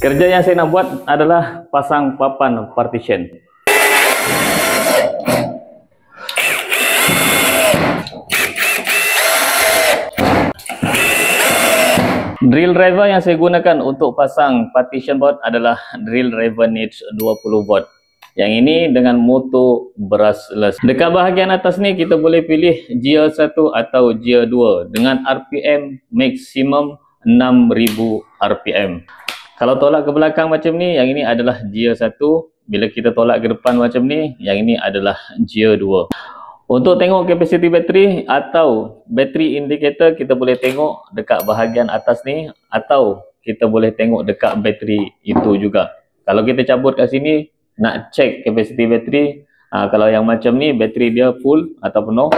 Kerja yang saya nak buat adalah pasang papan partition. Drill driver yang saya gunakan untuk pasang partition board adalah drill driver Needs 20 volt. Yang ini dengan motor brushless. Dekat bahagian atas ni kita boleh pilih gear 1 atau gear 2 dengan RPM maksimum 6000 RPM. Kalau tolak ke belakang macam ni, yang ini adalah gear 1. Bila kita tolak ke depan macam ni, yang ini adalah gear 2. Untuk tengok kapasiti bateri atau bateri indicator, kita boleh tengok dekat bahagian atas ni, atau kita boleh tengok dekat bateri itu juga. Kalau kita cabut kat sini nak cek kapasiti bateri, kalau yang macam ni bateri dia full atau penuh.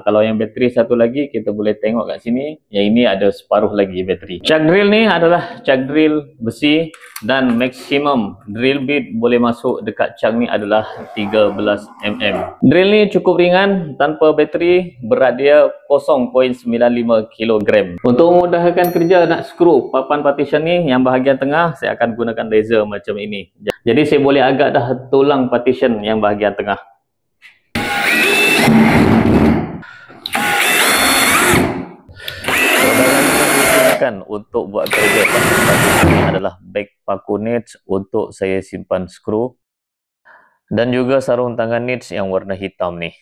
Kalau yang bateri satu lagi, kita boleh tengok kat sini, yang ini ada separuh lagi bateri. Chuck drill ni adalah chuck drill besi dan maksimum drill bit boleh masuk dekat chuck ni adalah 13 mm. Drill ni cukup ringan tanpa bateri, berat dia 0.95 kg. Untuk memudahkan kerja nak skru papan partition ni, yang bahagian tengah saya akan gunakan laser macam ini. Jadi saya boleh agak dah tulang partition yang bahagian tengah. Untuk buat kerja ini adalah beg paku Needs untuk saya simpan skru, dan juga sarung tangan Needs yang warna hitam ni.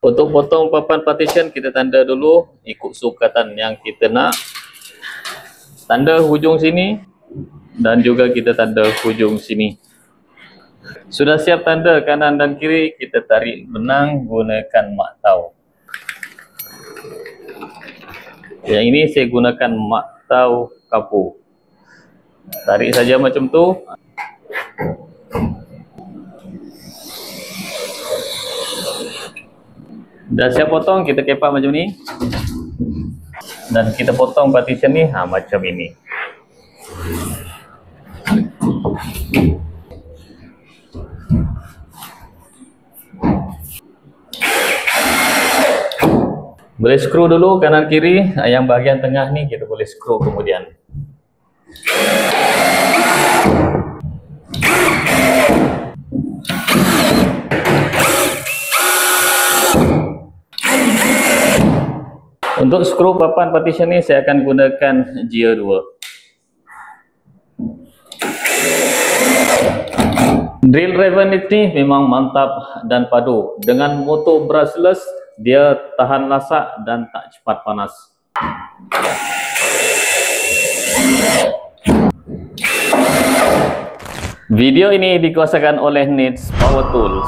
Untuk potong papan partition, kita tanda dulu ikut sukatan yang kita nak. Tanda hujung sini dan juga kita tanda hujung sini. Sudah siap tanda kanan dan kiri, kita tarik benang gunakan mak tau. Yang ini saya gunakan mak tau kapu. Tarik saja macam tu. Dah siap potong, kita kepak macam ni. Dan kita potong partition ni macam ini. Boleh skru dulu kanan kiri, yang bahagian tengah ni kita boleh skru kemudian. Untuk skru papan partition ni saya akan gunakan gear 2. Drill driver ni memang mantap dan padu. Dengan motor brushless, dia tahan lasak dan tak cepat panas. Video ini dikuasakan oleh Needs Power Tools.